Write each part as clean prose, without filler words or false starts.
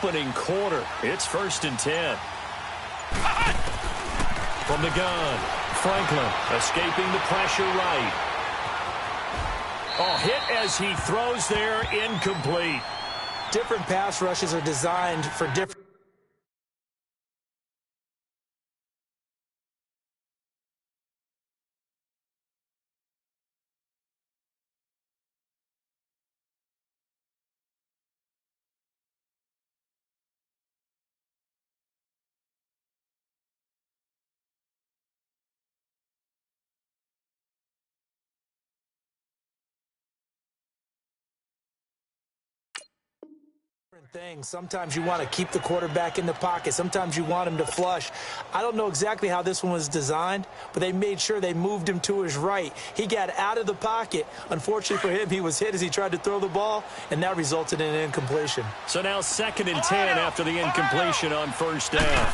opening quarter. It's 1st and 10. From the gun, Franklin escaping the pressure right. Oh, hit as he throws there, incomplete. Different pass rushes are designed for different. Things. Sometimes you want to keep the quarterback in the pocket. Sometimes you want him to flush. I don't know exactly how this one was designed, but they made sure they moved him to his right. He got out of the pocket. Unfortunately for him, he was hit as he tried to throw the ball, and that resulted in an incompletion. So now 2nd and 10 after the incompletion on 1st down.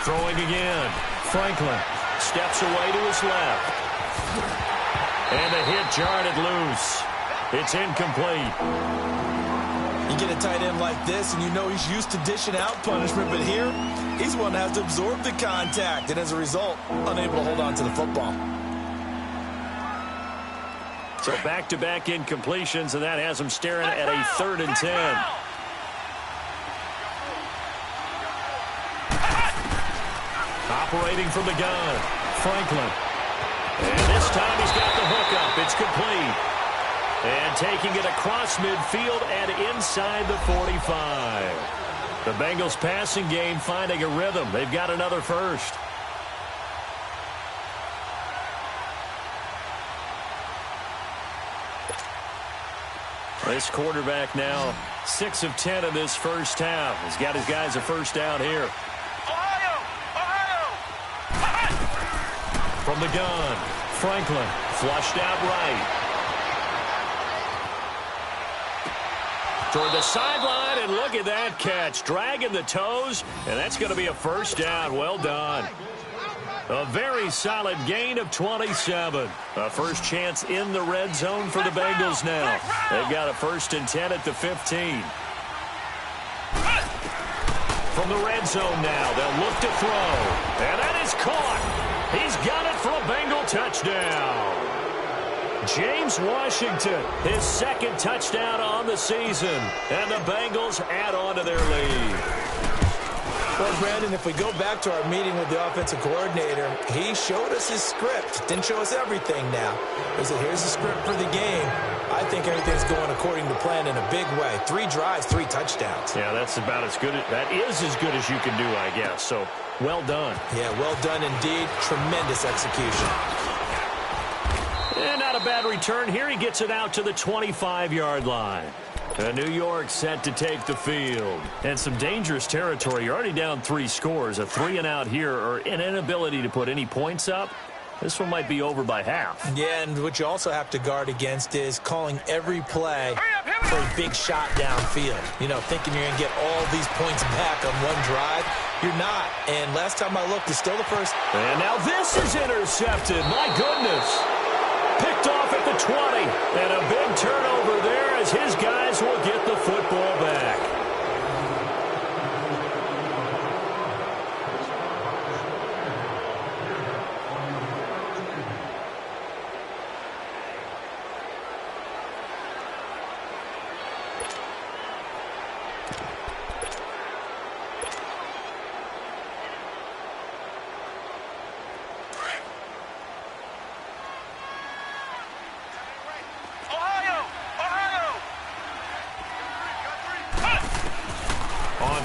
Throwing again. Franklin steps away to his left. And the hit jarred it loose. It's incomplete. You get a tight end like this, and you know he's used to dishing out punishment, but here, he's one that has to absorb the contact, and as a result, unable to hold on to the football. So back-to-back incompletions, and that has him staring at a 3rd and 10. Operating from the gun, Franklin. And this time he's got the hook up. It's complete. And taking it across midfield and inside the 45. The Bengals passing game finding a rhythm. They've got another first. This quarterback now 6 of 10 in this first half. He's got his guys a first down here. From the gun, Franklin flushed out right. Toward the sideline, and look at that catch. Dragging the toes, and that's going to be a first down. Well done. A very solid gain of 27. A first chance in the red zone for the Bengals now. They've got a 1st and 10 at the 15. From the red zone now, they'll look to throw. And that is caught. He's got it for a Bengal touchdown. James Washington, his 2nd touchdown on the season. And the Bengals add on to their lead. Well, Brandon, if we go back to our meeting with the offensive coordinator, he showed us his script. Didn't show us everything now. He said, here's the script for the game. I think everything's going according to plan in a big way. 3 drives, 3 touchdowns. Yeah, that's about as good. That is as good as you can do, I guess. So, well done. Yeah, well done indeed. Tremendous execution. And not a bad return here. He gets it out to the 25-yard line. New York set to take the field. And some dangerous territory. You're already down 3 scores. A 3-and-out here, or an inability to put any points up. This one might be over by half. Yeah, and what you also have to guard against is calling every play for a big shot downfield. You know, thinking you're going to get all these points back on one drive. You're not. And last time I looked, it's still the first. And now this is intercepted. My goodness. Picked off at the 20, and a big turnover there as his guys will get the football back.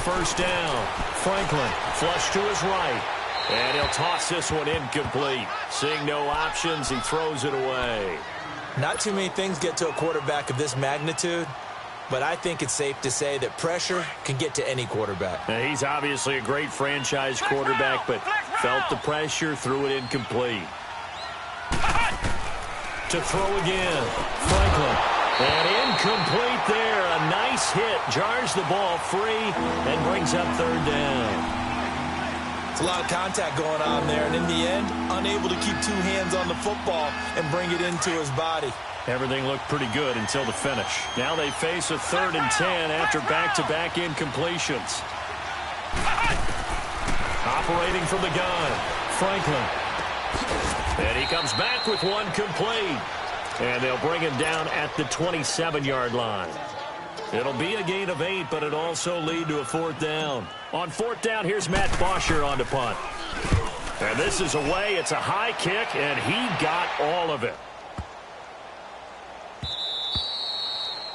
First down, Franklin flush to his right, and he'll toss this one incomplete. Seeing no options, he throws it away. Not too many things get to a quarterback of this magnitude, but I think it's safe to say that pressure can get to any quarterback. Now, he's obviously a great franchise quarterback, but felt the pressure, threw it incomplete. To throw again, Franklin. And incomplete there. A nice hit. Jars the ball free and brings up 3rd down. It's a lot of contact going on there. And in the end, unable to keep 2 hands on the football and bring it into his body. Everything looked pretty good until the finish. Now they face a 3rd and 10 after back-to-back incompletions. Operating from the gun, Franklin. And he comes back with one complete. And they'll bring him down at the 27-yard line. It'll be a gain of 8, but it'll also lead to a 4th down. On 4th down, here's Matt Bosher on the punt. And this is away. It's a high kick, and he got all of it.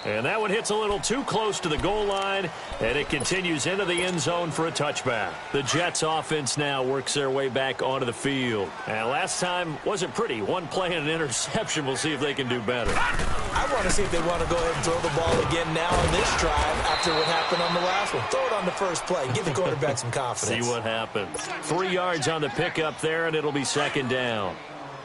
And that one hits a little too close to the goal line, and it continues into the end zone for a touchback. The Jets offense now works their way back onto the field. And last time wasn't pretty. One play and an interception. We'll see if they can do better. I want to see if they want to go ahead and throw the ball again now on this drive after what happened on the last one. Throw it on the first play. Give the quarterback some confidence. See what happens. 3 yards on the pickup there, and it'll be 2nd down.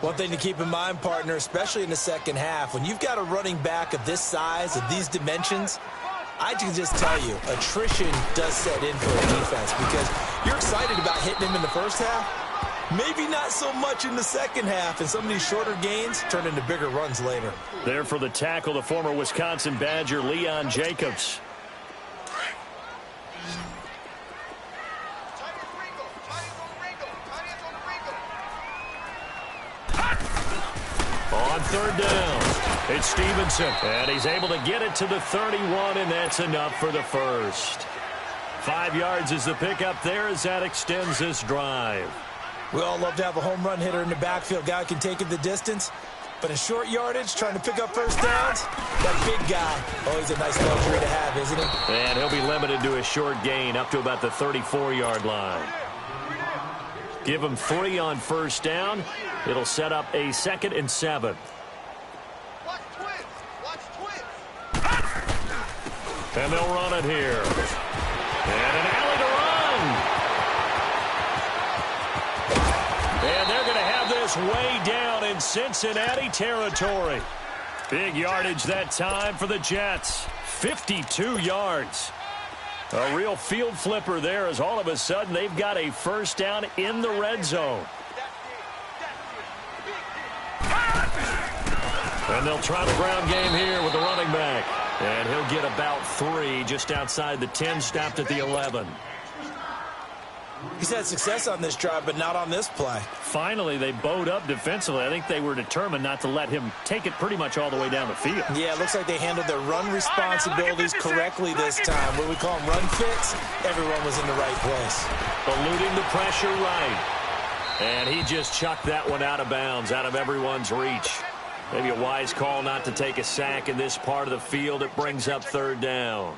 One thing to keep in mind, partner, especially in the second half, when you've got a running back of this size, of these dimensions, I can just tell you, attrition does set in for a defense because you're excited about hitting him in the first half. Maybe not so much in the second half, and some of these shorter gains turn into bigger runs later. There for the tackle, the former Wisconsin Badger, Leon Jacobs. On 3rd down, it's Stevenson, and he's able to get it to the 31, and that's enough for the first. 5 yards is the pickup there as that extends this drive. We all love to have a home run hitter in the backfield. Guy can take it the distance, but in short yardage, trying to pick up first downs, that big guy, always a nice luxury to have, isn't he? And he'll be limited to a short gain up to about the 34-yard line. Give him 3 on 1st down. It'll set up a 2nd and 7. And they'll run it here. And an alley to run. And they're going to have this way down in Cincinnati territory. Big yardage that time for the Jets. 52 yards. A real field flipper there as all of a sudden they've got a 1st down in the red zone. And they'll try the ground game here with the running back. And he'll get about 3 just outside the 10, stopped at the 11. He's had success on this drive, but not on this play. Finally, they bowed up defensively. I think they were determined not to let him take it pretty much all the way down the field. Yeah, it looks like they handled their run responsibilities correctly this time. What we call them run fits, everyone was in the right place. Eluding the pressure right. And he just chucked that one out of bounds, out of everyone's reach. Maybe a wise call not to take a sack in this part of the field. It brings up 3rd down.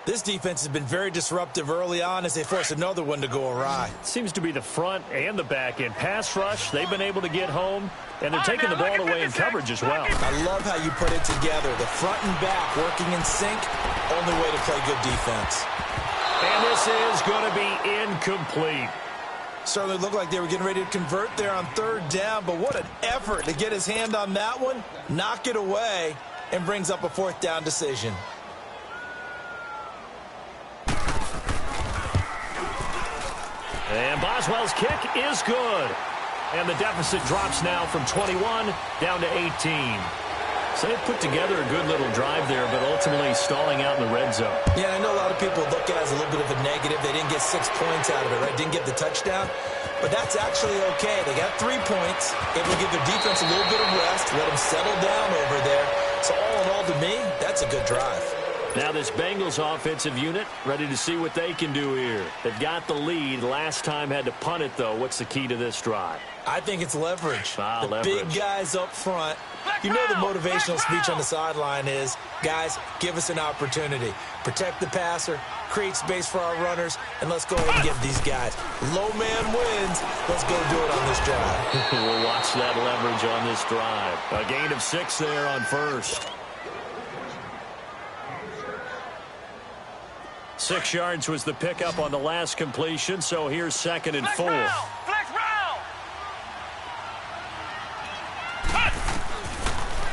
This defense has been very disruptive early on as they force another one to go awry. Seems to be the front and the back end. Pass rush, they've been able to get home, and they're taking the ball away in coverage as well. I love how you put it together. The front and back working in sync, only way to play good defense. And this is going to be incomplete. Certainly looked like they were getting ready to convert there on 3rd down, but what an effort to get his hand on that one, knock it away, and brings up a 4th down decision. And Boswell's kick is good. And the deficit drops now from 21 down to 18. So they put together a good little drive there, but ultimately stalling out in the red zone. Yeah, I know a lot of people look at it as a little bit of a negative. They didn't get 6 points out of it, right? Didn't get the touchdown. But that's actually okay. They got 3 points. Able to give their defense a little bit of rest, let them settle down over there. So all in all, to me, that's a good drive. Now this Bengals offensive unit ready to see what they can do here. They've got the lead. Last time had to punt it, though. What's the key to this drive? I think it's leverage. Leverage. Big guys up front. You know the motivational speech on the sideline is, guys, give us an opportunity. Protect the passer, create space for our runners, and let's go ahead and give these guys. Low man wins. Let's go do it on this drive. We'll watch that leverage on this drive. A gain of 6 there on 1st. 6 yards was the pickup on the last completion, so here's 2nd and 4.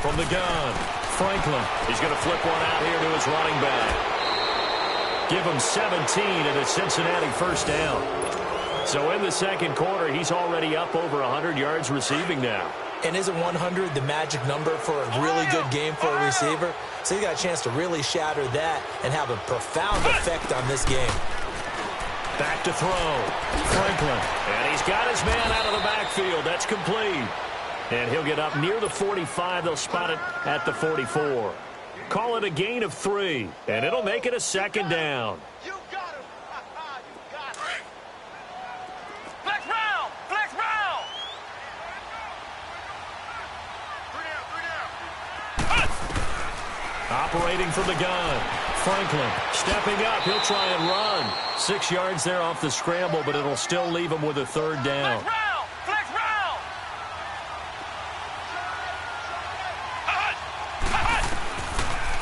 From the gun, Franklin. He's going to flip one out here to his running back. Give him 17 and a Cincinnati 1st down. So in the 2nd quarter, he's already up over 100 yards receiving now. And isn't 100 the magic number for a really good game for a receiver? So he got a chance to really shatter that and have a profound effect on this game. Back to throw. Franklin. And he's got his man out of the backfield. That's complete. And he'll get up near the 45. They'll spot it at the 44. Call it a gain of 3. And it'll make it a second down. You got him. You got him. Flex round. Flex round. 3 down. Operating from the gun. Franklin stepping up. He'll try and run. 6 yards there off the scramble, but it'll still leave him with a third down. Flex round. Flex round.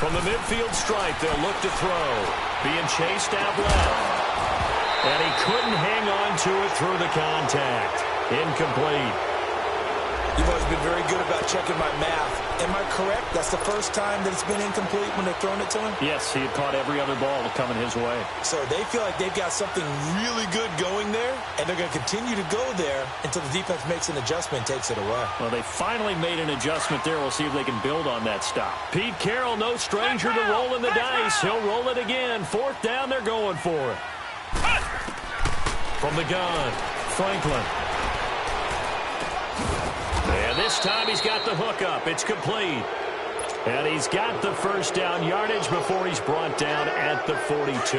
From the midfield stripe, they'll look to throw. Being chased out left. And he couldn't hang on to it through the contact. Incomplete. You've always been very good about checking my math. Am I correct? That's the first time that it's been incomplete when they've thrown it to him? Yes, he had caught every other ball coming his way. So they feel like they've got something really good going there, and they're going to continue to go there until the defense makes an adjustment and takes it away. Well, they finally made an adjustment there. We'll see if they can build on that stop. Pete Carroll, no stranger to rolling the dice. He'll roll it again. 4th down, they're going for it. From the gun, Franklin. And this time he's got the hook up. It's complete. And he's got the first down yardage before he's brought down at the 42.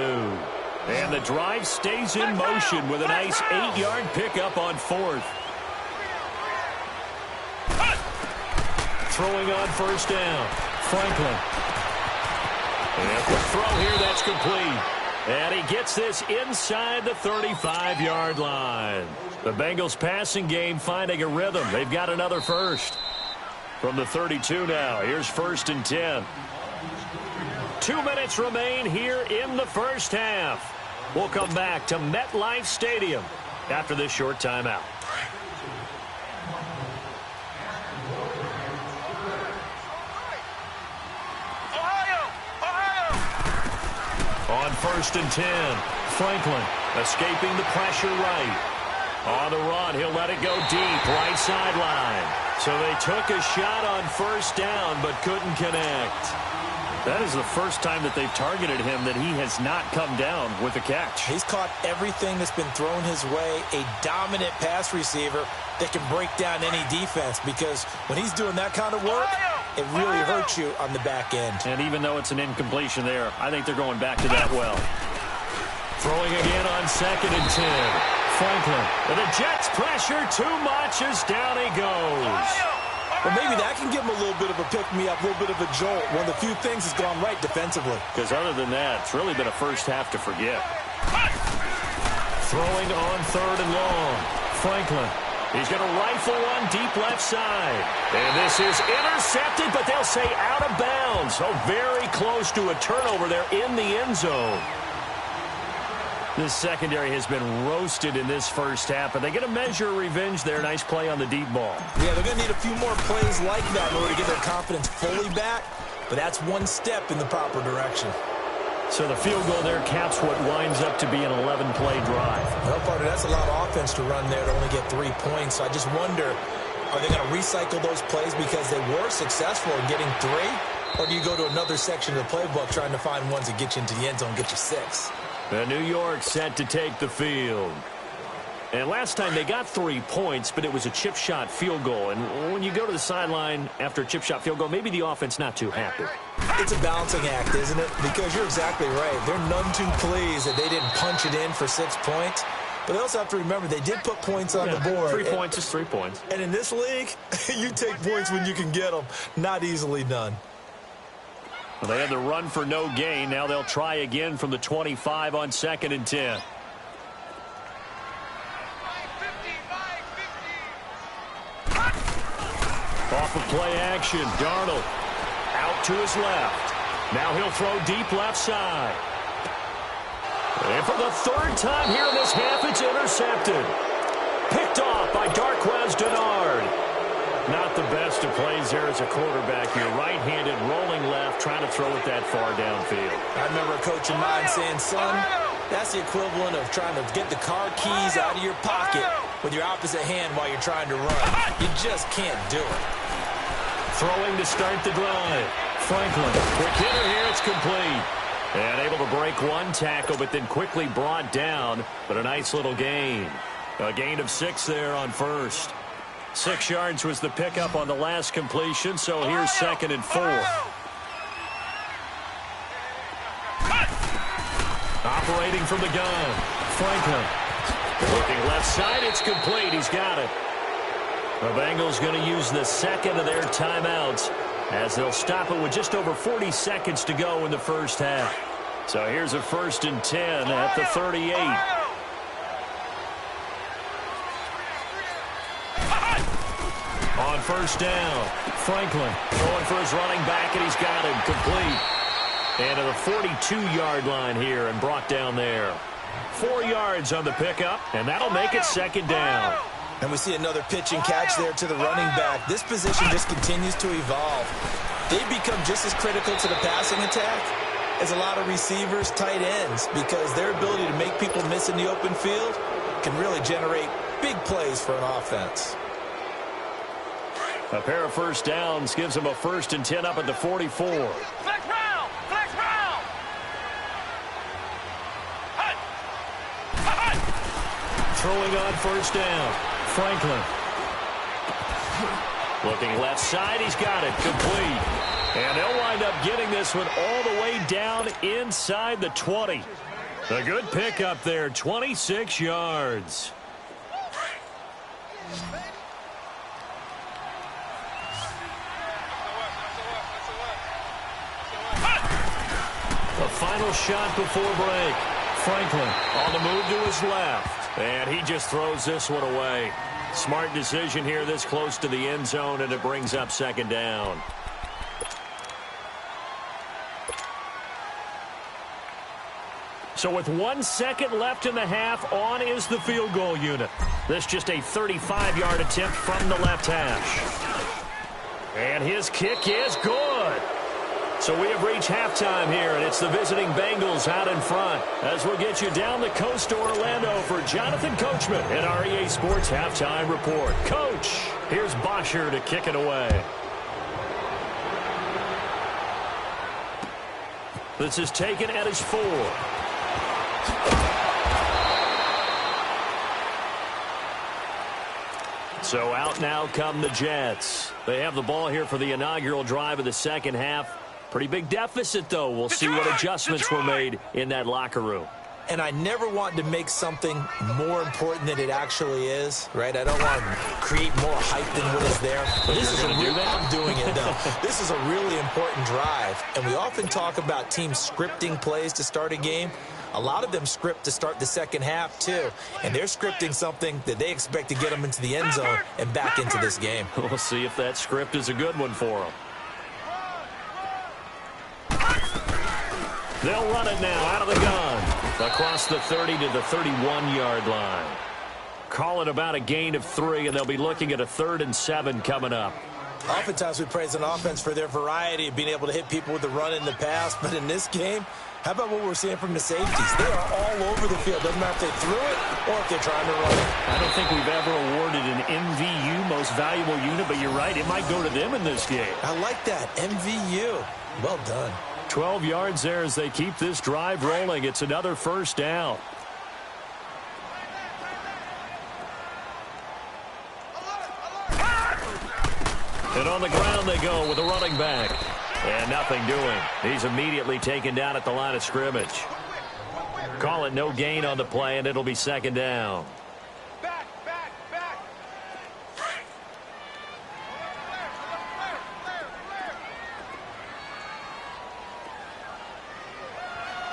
And the drive stays in motion with a nice 8-yard pickup on 4th. Throwing on first down. Franklin. And a quick throw here, that's complete. And he gets this inside the 35-yard line. The Bengals passing game finding a rhythm. They've got another first. From the 32 now, here's 1st and 10. 2 minutes remain here in the first half. We'll come back to MetLife Stadium after this short timeout. On 1st and 10, Franklin escaping the pressure right. On the run, he'll let it go deep, right sideline. So they took a shot on first down, but couldn't connect. That is the first time that they've targeted him that he has not come down with a catch. He's caught everything that's been thrown his way, a dominant pass receiver that can break down any defense, because when he's doing that kind of work, it really hurts you on the back end. And even though it's an incompletion there, I think they're going back to that well. Throwing again on 2nd and 10. Franklin, and the Jets pressure too much as down he goes. Well, maybe that can give him a little bit of a pick-me-up, a little bit of a jolt. One of the few things that's gone right defensively. Because other than that, it's really been a first half to forget. Throwing on 3rd and long. Franklin. He's going to rifle one deep left side. And this is intercepted, but they'll say out of bounds. So very close to a turnover there in the end zone. This secondary has been roasted in this first half, but they get a measure of revenge there. Nice play on the deep ball. Yeah, they're going to need a few more plays like that in order to get their confidence fully back, but that's one step in the proper direction. So the field goal there caps what winds up to be an 11-play drive. Well, partner, that's a lot of offense to run there to only get 3 points. So I just wonder, are they going to recycle those plays because they were successful in getting 3? Or do you go to another section of the playbook trying to find ones that get you into the end zone and get you 6? New York set to take the field. And last time they got 3 points, but it was a chip shot field goal. And when you go to the sideline after a chip shot field goal, maybe the offense not too happy. It's a balancing act, isn't it? Because you're exactly right. They're none too pleased that they didn't punch it in for 6 points. But they also have to remember they did put points on the board. 3 points is 3 points. And in this league, you take points when you can get them. Not easily done. Well, they had the run for no gain. Now they'll try again from the 25 on 2nd and 10. Off of play action, Darnold out to his left. Now he'll throw deep left side. And for the 3rd time here in this half, it's intercepted. Picked off by Darquez Dennard. Not the best of plays there as a quarterback here. Right-handed, rolling left, trying to throw it that far downfield. I remember a coach of mine saying, son, that's the equivalent of trying to get the car keys out of your pocket with your opposite hand while you're trying to run. You just can't do it. Throwing to start the drive. Franklin, quick hitter here, it's complete. And able to break one tackle, but then quickly brought down. But a nice little gain. A gain of 6 there on first. 6 yards was the pickup on the last completion, so here's 2nd and 4. Operating from the gun. Franklin. Looking left side, it's complete. He's got it. The Bengals going to use the second of their timeouts as they'll stop it with just over 40 seconds to go in the first half. So here's a 1st and 10 at the 38. On first down, Franklin going for his running back, and he's got him complete. And to the 42-yard line here and brought down there. 4 yards on the pickup, and that'll make it 2nd down. And we see another pitch and catch there to the running back. This position just continues to evolve. They become just as critical to the passing attack as a lot of receivers, tight ends, because their ability to make people miss in the open field can really generate big plays for an offense. A pair of first downs gives them a 1st and 10 up at the 44. Flex round! Flex round! Throwing on first down, Franklin. Looking left side, he's got it, complete. And they'll wind up getting this one all the way down inside the 20. A good pickup there, 26 yards. The final shot before break. Franklin on the move to his left. And he just throws this one away. Smart decision here this close to the end zone, and it brings up 2nd down. So with 1 second left in the half, on is the field goal unit. This just a 35-yard attempt from the left hash. And his kick is good. So we have reached halftime here, and it's the visiting Bengals out in front. As we'll get you down the coast to Orlando for Jonathan Coachman at REA Sports Halftime Report. Coach, here's Bosher to kick it away. This is taken at his 4. So out now come the Jets. They have the ball here for the inaugural drive of the second half. Pretty big deficit, though. We'll see what adjustments were made in that locker room. And I never want to make something more important than it actually is, right? I don't want to create more hype than what is there. But this is I'm doing it, though. This is a really important drive. And we often talk about teams scripting plays to start a game. A lot of them script to start the second half, too. And they're scripting something that they expect to get them into the end zone and back into this game. We'll see if that script is a good one for them. They'll run it now out of the gun. Across the 30 to the 31-yard line. Call it about a gain of 3, and they'll be looking at a 3rd and 7 coming up. Oftentimes we praise an offense for their variety of being able to hit people with the run in the pass. But in this game, how about what we're seeing from the safeties? They are all over the field. Doesn't matter if they threw it or if they're trying to run it. I don't think we've ever awarded an MVU, most valuable unit, but you're right. It might go to them in this game. I like that. MVU. Well done. 12 yards there as they keep this drive rolling. It's another 1st down. And on the ground they go with a running back. And nothing doing. He's immediately taken down at the line of scrimmage. Call it no gain on the play, and it'll be 2nd down. Back, back, back.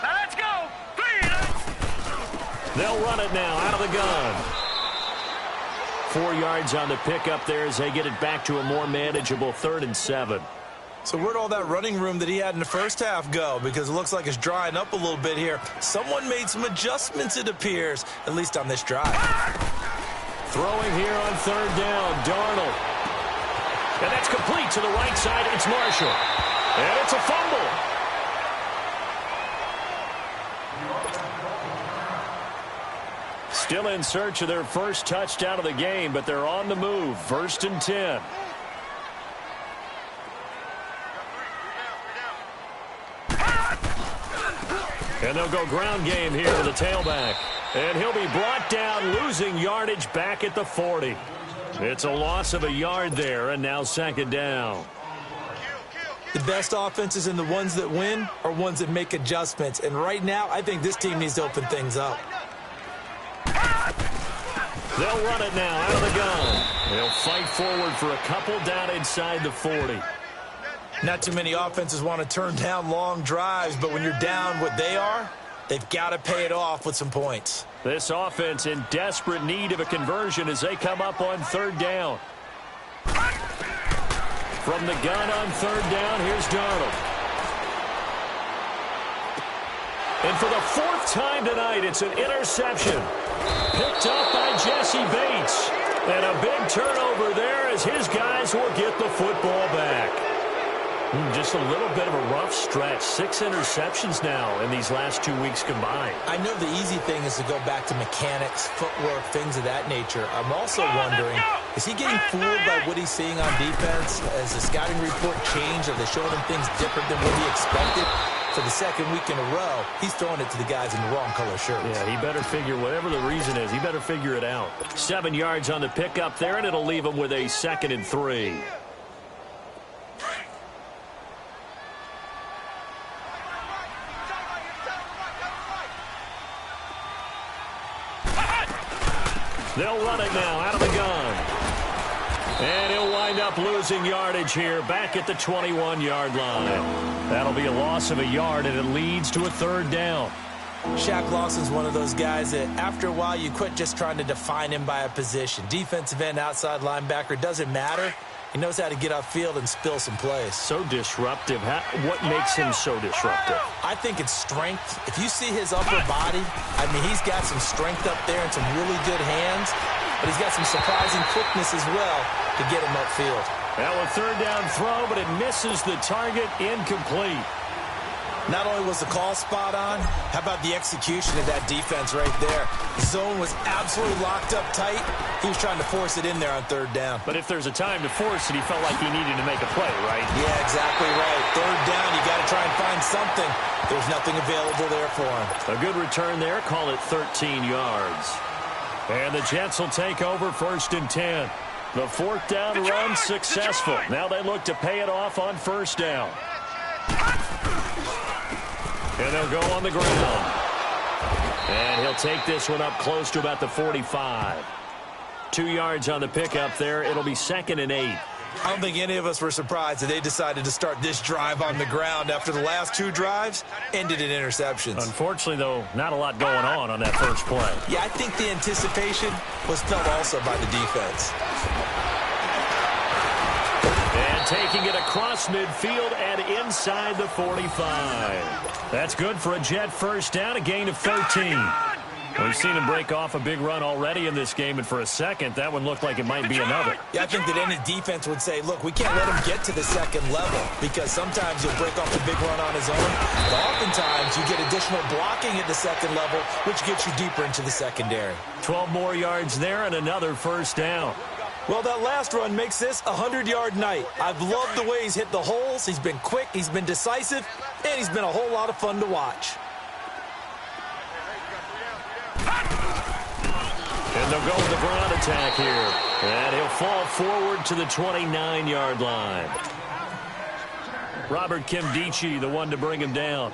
Now let's go. They'll run it now out of the gun. 4 yards on the pickup there as they get it back to a more manageable 3rd and 7. So where'd all that running room that he had in the first half go? Because it looks like it's drying up a little bit here. Someone made some adjustments, it appears, at least on this drive. Throwing here on 3rd down, Darnold. And that's complete to the right side. It's Marshall. And it's a fumble. Still in search of their first touchdown of the game, but they're on the move. 1st and 10. And they'll go ground game here with the tailback. And he'll be brought down, losing yardage back at the 40. It's a loss of a yard there, and now 2nd down. The best offenses and the ones that win are ones that make adjustments. And right now, I think this team needs to open things up. They'll run it now out of the gun. They'll fight forward for a couple down inside the 40. Not too many offenses want to turn down long drives, but when you're down what they are, they've got to pay it off with some points. This offense in desperate need of a conversion as they come up on 3rd down. From the gun on 3rd down, here's Darnold. And for the 4th time tonight, it's an interception. Picked up by Jesse Bates. And a big turnover there as his guys will get the football back. Just a little bit of a rough stretch. 6 interceptions now in these last 2 weeks combined. I know the easy thing is to go back to mechanics, footwork, things of that nature. I'm also wondering, is he getting fooled by what he's seeing on defense? Has the scouting report changed? Are they showing him things different than what he expected? For the 2nd week in a row, he's throwing it to the guys in the wrong color shirts. Yeah, he better figure, whatever the reason is, he better figure it out. 7 yards on the pickup there, and it'll leave him with a 2nd and 3. They'll run it now out of the gun. And he'll wind up losing yardage here back at the 21-yard line. That'll be a loss of a yard, and it leads to a 3rd down. Shaq Lawson's one of those guys that after a while you quit just trying to define him by a position. Defensive end, outside linebacker, doesn't matter. He knows how to get upfield and spill some plays. So disruptive. What makes him so disruptive? I think it's strength. If you see his upper body, I mean, he's got some strength up there and some really good hands, but he's got some surprising quickness as well to get him upfield. Now a 3rd down throw, but it misses the target, incomplete. Not only was the call spot on, how about the execution of that defense right there? The zone was absolutely locked up tight. He was trying to force it in there on 3rd down. But if there's a time to force it, he felt like he needed to make a play, right? Yeah, exactly right. 3rd down, you got to try and find something. There's nothing available there for him. A good return there, call it 13 yards. And the Jets will take over 1st and 10. The 4th down run successful. Now they look to pay it off on 1st down. And they'll go on the ground. And he'll take this one up close to about the 45. 2 yards on the pickup there. It'll be 2nd and 8. I don't think any of us were surprised that they decided to start this drive on the ground after the last 2 drives ended in interceptions. Unfortunately, though, not a lot going on that first play. Yeah, I think the anticipation was felt also by the defense. And taking it across midfield and inside the 45. That's good for a Jet 1st down, a gain of 13. We've seen him break off a big run already in this game, and for a second, that one looked like it might be another. Yeah, I think that any defense would say, look, we can't let him get to the 2nd level, because sometimes he'll break off a big run on his own, but oftentimes you get additional blocking at the 2nd level, which gets you deeper into the secondary. 12 more yards there and another 1st down. Well, that last run makes this a 100-yard night. I've loved the way he's hit the holes. He's been quick, he's been decisive, and he's been a whole lot of fun to watch. And they'll go with the ground attack here. And he'll fall forward to the 29-yard line. Robert Kimdichie, the one to bring him down.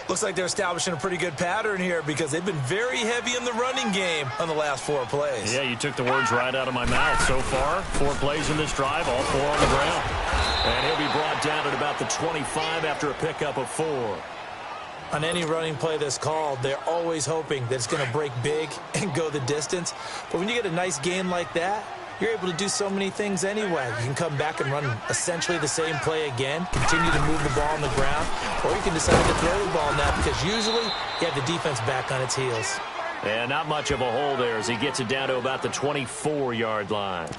Looks like they're establishing a pretty good pattern here because they've been very heavy in the running game on the last 4 plays. Yeah, you took the words right out of my mouth. So far, 4 plays in this drive, all 4 on the ground. And he'll be brought down at about the 25 after a pickup of 4. On any running play that's called, they're always hoping that it's going to break big and go the distance. But when you get a nice gain like that, you're able to do so many things anyway. You can come back and run essentially the same play again, continue to move the ball on the ground, or you can decide to throw the ball now because usually you have the defense back on its heels. And not much of a hole there as he gets it down to about the 24-yard line.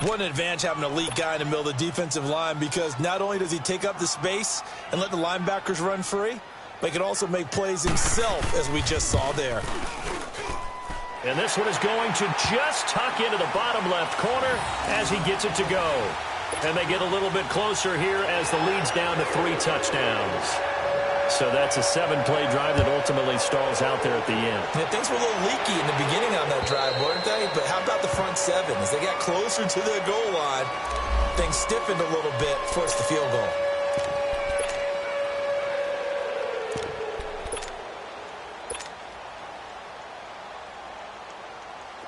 What an advantage having an elite guy in the middle of the defensive line because not only does he take up the space and let the linebackers run free, but he can also make plays himself as we just saw there. And this one is going to just tuck into the bottom left corner as he gets it to go. And they get a little bit closer here as the lead's down to 3 touchdowns. So that's a 7-play drive that ultimately stalls out there at the end. Yeah, things were a little leaky in the beginning on that drive, weren't they? But how about the front 7? As they got closer to the goal line, things stiffened a little bit, forced the field goal.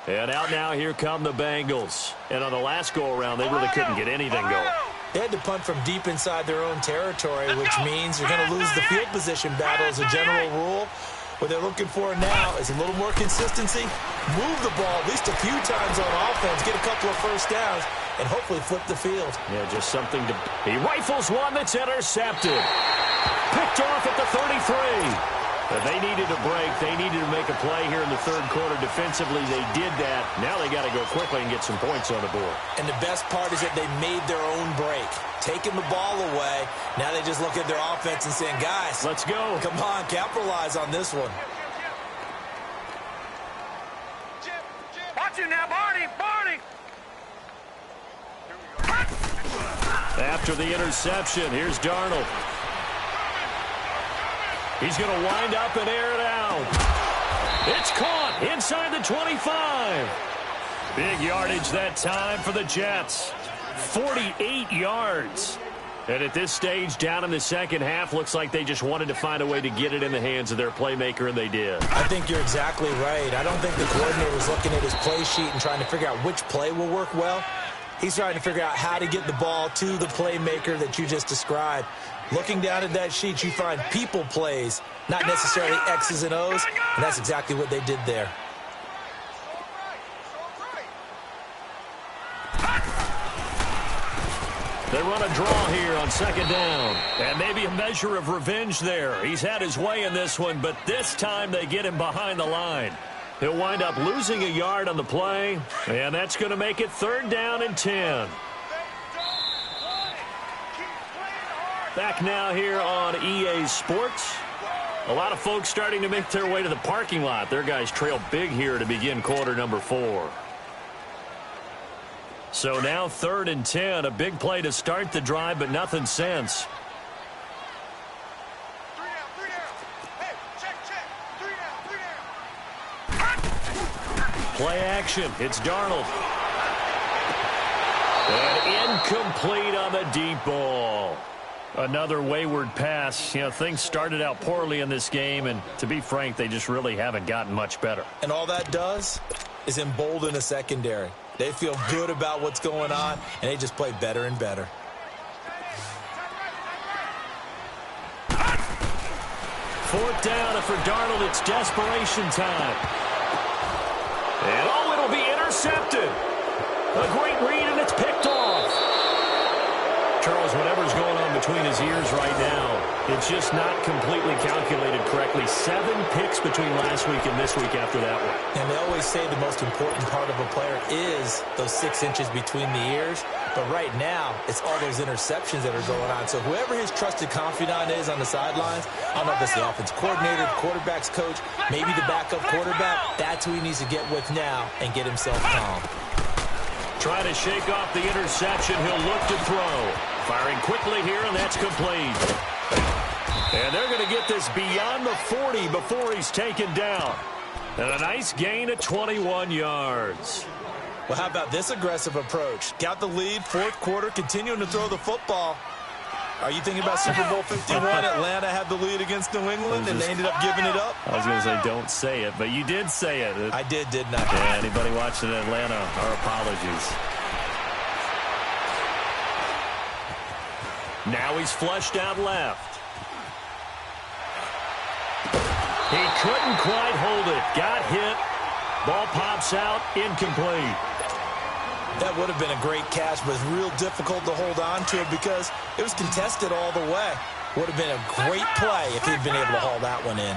And out now, here come the Bengals. And on the last go-around, they really couldn't get anything going. They had to punt from deep inside their own territory, which means you're going to lose the field position battle as a general rule. What they're looking for now is a little more consistency, move the ball at least a few times on offense, get a couple of first downs, and hopefully flip the field. Yeah, just something to... He rifles one that's intercepted. Picked off at the 33. But they needed a break. They needed to make a play here in the third quarter. Defensively, they did that. Now they got to go quickly and get some points on the board. And the best part is that they made their own break. Taking the ball away. Now they just look at their offense and saying, guys, let's go. Come on, capitalize on this one. Watch you now, Barney. After the interception, here's Darnold. He's going to wind up and air it out. It's caught inside the 25. Big yardage that time for the Jets. 48 yards. And at this stage, down in the second half, looks like they just wanted to find a way to get it in the hands of their playmaker, and they did. I think you're exactly right. I don't think the coordinator was looking at his play sheet and trying to figure out which play will work well. He's trying to figure out how to get the ball to the playmaker that you just described. Looking down at that sheet, you find people plays, not necessarily X's and O's, and that's exactly what they did there. They run a draw here on second down. And maybe a measure of revenge there. He's had his way in this one, but this time they get him behind the line. He'll wind up losing a yard on the play, and that's going to make it 3rd down and 10. Back now here on EA Sports. A lot of folks starting to make their way to the parking lot. Their guys trail big here to begin quarter number 4. So now 3rd and 10. A big play to start the drive, but nothing since. 3 down. Hey, check. 3 down. Play action. It's Darnold. And incomplete on the deep ball. Another wayward pass. You know, things started out poorly in this game, and to be frank, they just really haven't gotten much better. And all that does is embolden a secondary. They feel good about what's going on, and they just play better and better. 4th down, and for Darnold, it's desperation time. And, it'll be intercepted. A great read, and it's picked off. Charles, whatever's going on between his ears right now, it's just not completely calculated correctly. 7 picks between last week and this week after that one. And they always say the most important part of a player is those 6 inches between the ears. But right now, it's all those interceptions that are going on. So whoever his trusted confidant is on the sidelines, I don't know if it's the offense coordinator, the quarterback's coach, maybe the backup quarterback, that's who he needs to get with now and get himself calm. Trying to shake off the interception. He'll look to throw. Firing quickly here, and that's complete. And they're going to get this beyond the 40 before he's taken down. And a nice gain of 21 yards. Well, how about this aggressive approach? Got the lead, 4th quarter, continuing to throw the football. Are you thinking about Super Bowl 51? Atlanta had the lead against New England, and they ended up giving it up? I was going to say don't say it, but you did say it. I did, didn't I? Yeah, anybody watching Atlanta, our apologies. Now he's flushed out left. He couldn't quite hold it. Got hit. Ball pops out. Incomplete. That would have been a great catch, but it's real difficult to hold on to it because it was contested all the way. Would have been a great play if he'd been able to haul that one in.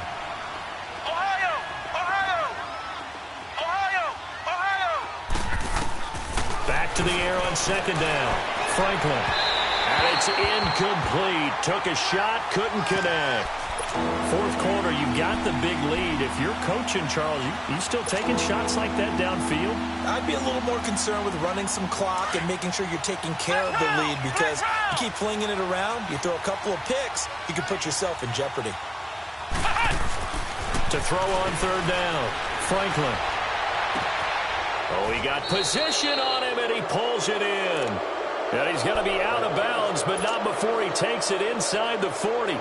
Back to the air on second down. Franklin And it's incomplete. Took a shot, couldn't connect. Fourth quarter, you've got the big lead. If you're coaching, Charles, you still taking shots like that downfield? I'd be a little more concerned with running some clock and making sure you're taking care of the lead, because you keep flinging it around, you throw a couple of picks, you can put yourself in jeopardy. To throw on third down, Franklin. Oh, he got position on him, and he pulls it in. And he's going to be out of bounds, but not before he takes it inside the 40.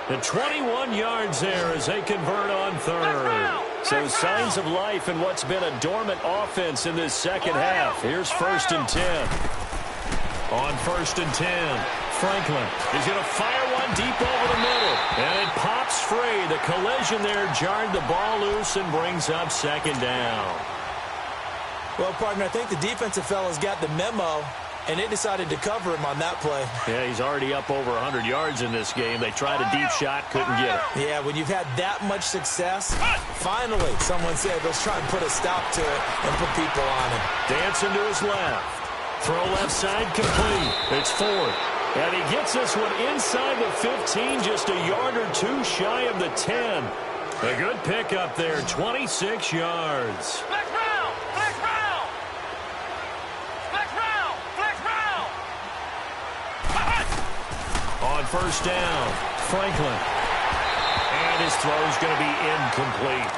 And 21 yards there as they convert on third. So signs of life in what's been a dormant offense in this second half. Here's 1st and 10. On 1st and 10, Franklin is going to fire one deep over the middle. And it pops free. The collision there jarred the ball loose and brings up 2nd down. Well, partner, I think the defensive fellas got the memo, and they decided to cover him on that play. Yeah, he's already up over 100 yards in this game. They tried a deep shot, couldn't get it. Yeah, when you've had that much success, finally someone said, let's try and put a stop to it and put people on him. Dancing to his left. Throw left side complete. It's 4th. And he gets this one inside the 15, just a yard or two shy of the 10. A good pickup there, 26 yards. Flex round! Flex round! Flex round! Flex round! On 1st down, Franklin. And his throw's going to be incomplete.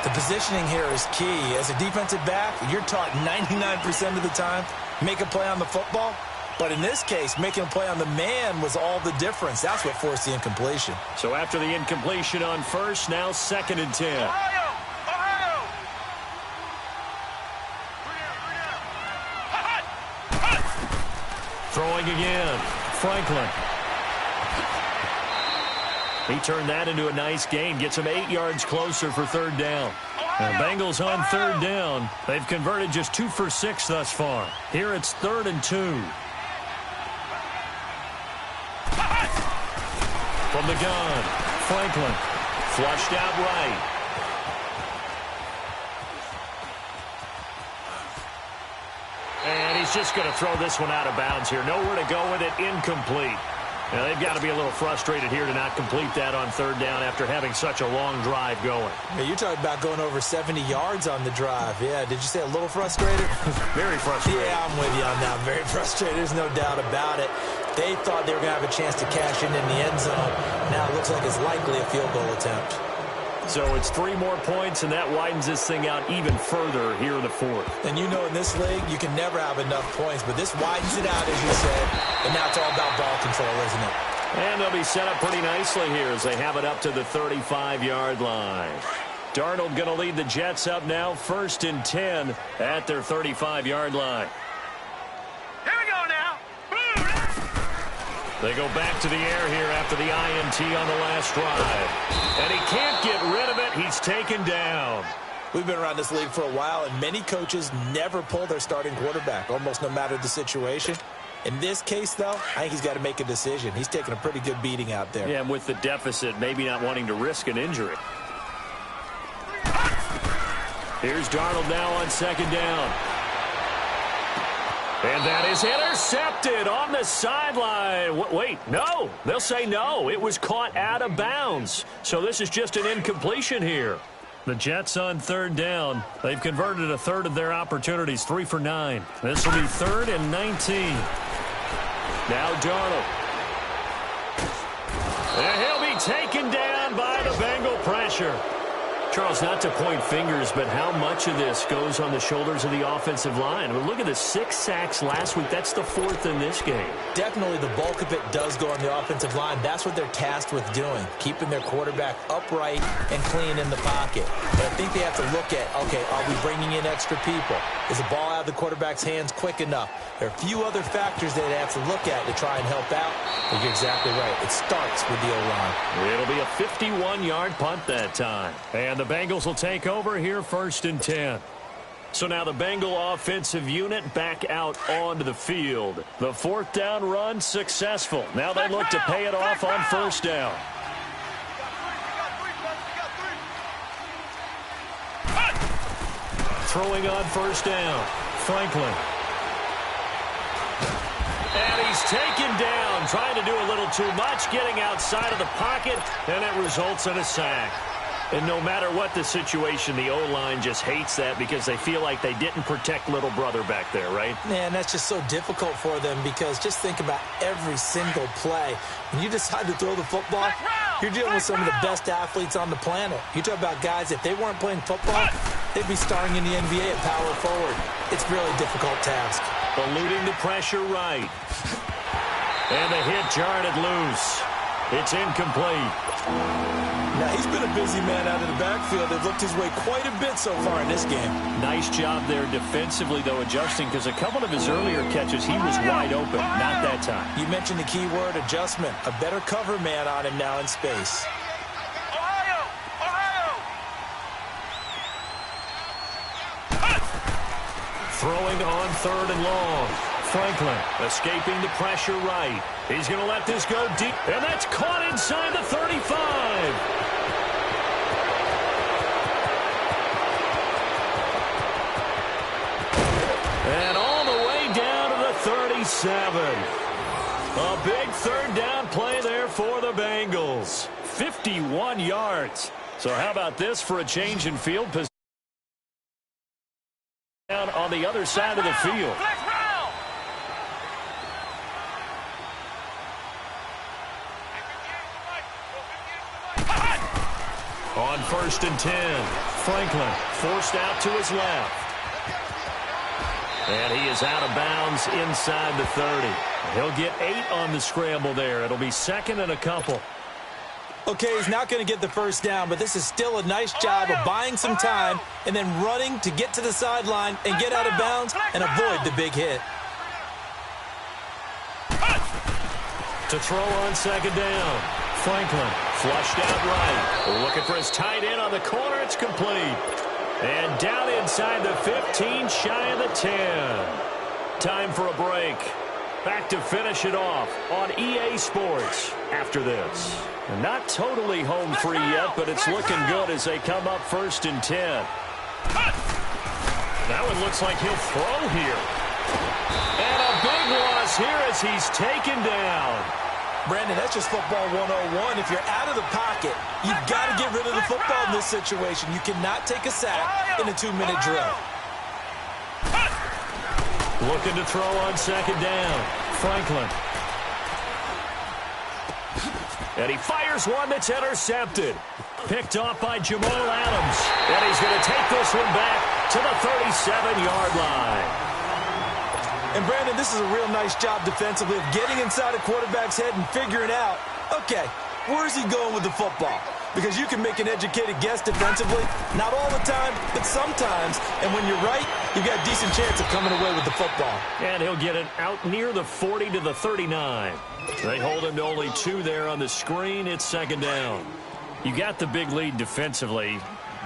The positioning here is key. As a defensive back, you're taught 99% of the time, make a play on the football. But in this case, making a play on the man was all the difference. That's what forced the incompletion. So after the incompletion on 1st, now 2nd and 10. Ohio! Ohio! Throwing again, Franklin. He turned that into a nice gain, gets him 8 yards closer for 3rd down. The Bengals on 3rd down. They've converted just 2 for 6 thus far. Here it's 3rd and 2. From the gun, Franklin, flushed out right. And he's just going to throw this one out of bounds here. Nowhere to go with it, incomplete. Now, they've got to be a little frustrated here to not complete that on 3rd down after having such a long drive going. Yeah, you're talking about going over 70 yards on the drive. Yeah, did you say a little frustrated? Very frustrated. Yeah, I'm with you on that. Very frustrated. There's no doubt about it. They thought they were going to have a chance to cash in the end zone. Now it looks like it's likely a field goal attempt. So it's 3 more points, and that widens this thing out even further here in the 4th. And you know in this league, you can never have enough points, but this widens it out, as you said, and now it's all about ball control, isn't it? And they'll be set up pretty nicely here as they have it up to the 35-yard line. Darnold going to lead the Jets up now, 1st and 10 at their 35-yard line. Here we go now. They go back to the air here after the INT on the last drive. And he can't get rid of it. He's taken down. We've been around this league for a while, and many coaches never pull their starting quarterback, almost no matter the situation. In this case, though, I think he's got to make a decision. He's taking a pretty good beating out there. Yeah, and with the deficit, maybe not wanting to risk an injury. Here's Darnold now on 2nd down. And that is intercepted on the sideline. Wait, no. They'll say no. It was caught out of bounds. So this is just an incompletion here. The Jets on 3rd down. They've converted a third of their opportunities, 3 for 9. This will be 3rd and 19. Now Darnold. And he'll be taken down by the Bengal pressure. Charles, not to point fingers, but how much of this goes on the shoulders of the offensive line? I mean, look at the 6 sacks last week. That's the 4th in this game. Definitely the bulk of it does go on the offensive line. That's what they're tasked with doing, keeping their quarterback upright and clean in the pocket. But I think they have to look at, okay, are we bringing in extra people? Is the ball out of the quarterback's hands quick enough? There are a few other factors that they have to look at to try and help out. But you're exactly right. It starts with the O-line. It'll be a 51-yard punt that time. And the Bengals will take over here, 1st and 10. So now the Bengal offensive unit back out onto the field. The 4th down run successful. Now they look to pay it off on 1st down. Throwing on 1st down, Franklin. And he he's taken down, trying to do a little too much, getting outside of the pocket, and it results in a sack. And no matter what the situation, the O-line just hates that because they feel like they didn't protect little brother back there, right? Man, that's just so difficult for them because just think about every single play. When you decide to throw the football, you're dealing with some of the best athletes on the planet. You talk about guys, if they weren't playing football, they'd be starring in the NBA at power forward. It's a really difficult task. Eluding the pressure right. And the hit jarred it loose. It's incomplete. Now, he's been a busy man out of the backfield. They've looked his way quite a bit so far in this game. Nice job there defensively, though, adjusting, because a couple of his earlier catches, he was wide open. Not that time. You mentioned the key word, adjustment. A better cover man on him now in space. Throwing on 3rd and long. Franklin escaping the pressure right. He's going to let this go deep, and that's caught inside the 35. And all the way down to the 37. A big 3rd down play there for the Bengals. 51 yards. So how about this for a change in field position? Down on the other side of the field. On 1st and 10, Franklin forced out to his left. And he is out of bounds inside the 30. He'll get 8 on the scramble there. It'll be 2nd and a couple. Okay, he's not going to get the first down, but this is still a nice job of buying some time and then running to get to the sideline and get out of bounds and avoid the big hit. To throw on 2nd down. Franklin flushed out right. Looking for his tight end on the corner. It's complete. And down inside the 15, shy of the 10. Time for a break. Back to finish it off on EA Sports after this. And not totally home free yet, but it's looking good as they come up 1st and 10. That one looks like he'll throw here. And a big loss here as he's taken down. Brandon, that's just football 101. If you're out of the pocket, you've got to get rid of the football in this situation. You cannot take a sack in a 2-minute drill. Looking to throw on 2nd down. Franklin. And he fires one that's intercepted. Picked off by Jamal Adams. And he's going to take this one back to the 37-yard line. And, Brandon, this is a real nice job defensively of getting inside a quarterback's head and figuring out, okay, where's he going with the football? Because you can make an educated guess defensively, not all the time, but sometimes. And when you're right, you've got a decent chance of coming away with the football. And he'll get it out near the 40 to the 39. They hold him to only 2 there on the screen. It's 2nd down. You got the big lead defensively.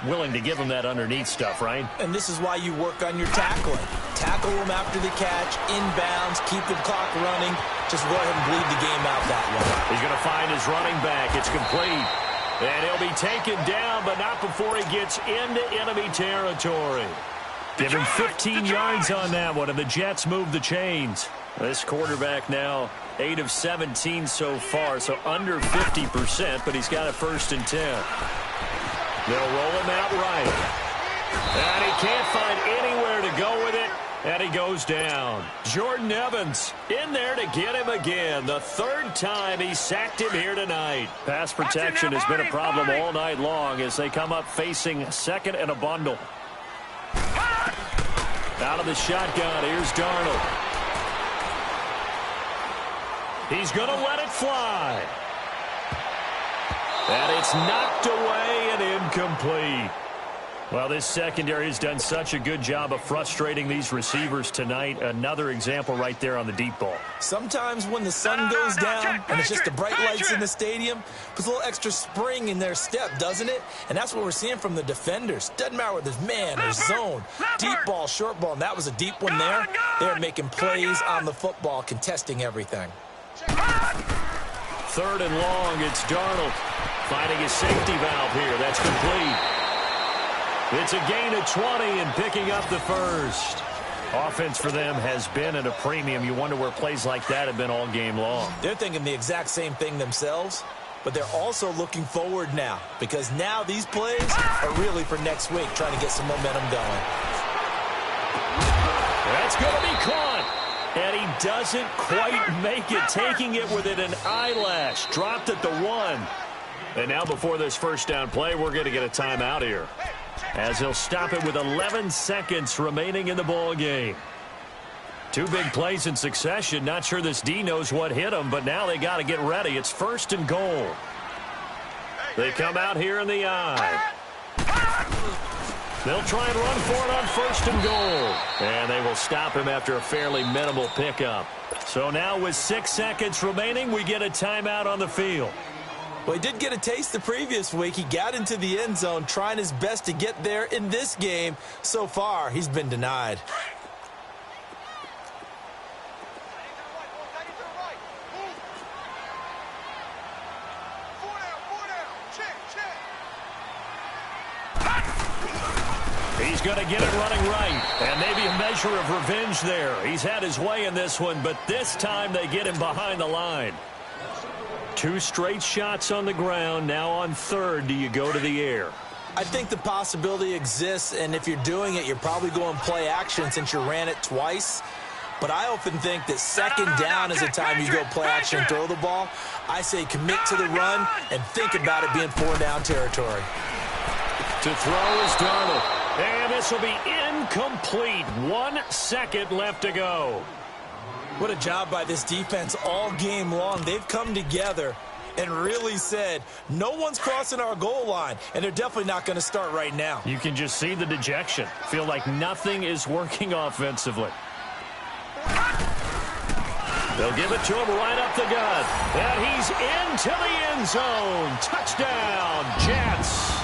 Willing to give him that underneath stuff, right? And this is why you work on your tackling. Tackle him after the catch, inbounds, keep the clock running. Just go ahead and bleed the game out that way. He's going to find his running back. It's complete. And he'll be taken down, but not before he gets into enemy territory. Give him 15 yards on that one, and the Jets move the chains. This quarterback now 8 of 17 so far, so under 50%, but he's got a 1st and 10. They'll roll him out right. And he can't find anywhere to go with it, and he goes down. Jordan Evans in there to get him again. The 3rd time he sacked him here tonight. Pass protection has been a problem all night long as they come up facing 2nd and a bundle. Out of the shotgun, here's Darnold. He's going to let it fly. And it's knocked away and incomplete. Well, this secondary has done such a good job of frustrating these receivers tonight. Another example right there on the deep ball. Sometimes when the sun goes down and it's just the bright lights in the stadium, puts a little extra spring in their step, doesn't it? And that's what we're seeing from the defenders. Doesn't matter whether there's man or zone, deep ball, short ball, and that was a deep one there. They're making plays on the football, contesting everything. 3rd and long, it's Darnold finding his safety valve here. That's complete. It's a gain of 20 and picking up the 1st. Offense for them has been at a premium. You wonder where plays like that have been all game long. They're thinking the exact same thing themselves, but they're also looking forward now because now these plays are really for next week, trying to get some momentum going. That's going to be caught. And he doesn't quite make it, taking it within an eyelash. Dropped at the 1. And now before this first down play, we're going to get a timeout here, as he'll stop it with 11 seconds remaining in the ball game. 2 big plays in succession. Not sure this D knows what hit him, but now they got to get ready. It's 1st and goal. They come out here in the I. They'll try and run for it on 1st and goal. And they will stop him after a fairly minimal pickup. So now with 6 seconds remaining, we get a timeout on the field. Well, he did get a taste the previous week. He got into the end zone trying his best to get there in this game. So far, he's been denied. He's going to get it running right, and maybe a measure of revenge there. He's had his way in this one, but this time they get him behind the line. 2 straight shots on the ground. Now on 3rd, do you go to the air? I think the possibility exists, and if you're doing it, you're probably going play action since you ran it twice. But I often think that 2nd down is the time you go play action and throw the ball. I say commit to the run and think about it being 4-down territory. To throw is Darnold. And this will be incomplete. 1 second left to go. What a job by this defense all game long. They've come together and really said, no one's crossing our goal line, and they're definitely not going to start right now. You can just see the dejection. Feel like nothing is working offensively. They'll give it to him right up the gut. And he's into the end zone. Touchdown, Jets.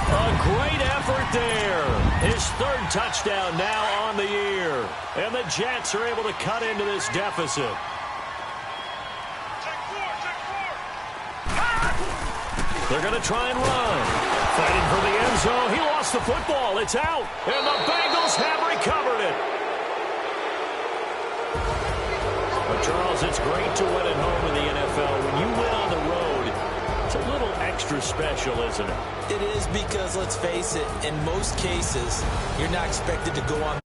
A great effort there. His 3rd touchdown now on the year. And the Jets are able to cut into this deficit. They're going to try and run. Fighting for the end zone. He lost the football. It's out. And the Bengals have recovered it. But Charles, it's great to win at home in the NFL. When you win on the road, it's a little extra special, isn't it? It is, because let's face it, in most cases, you're not expected to go on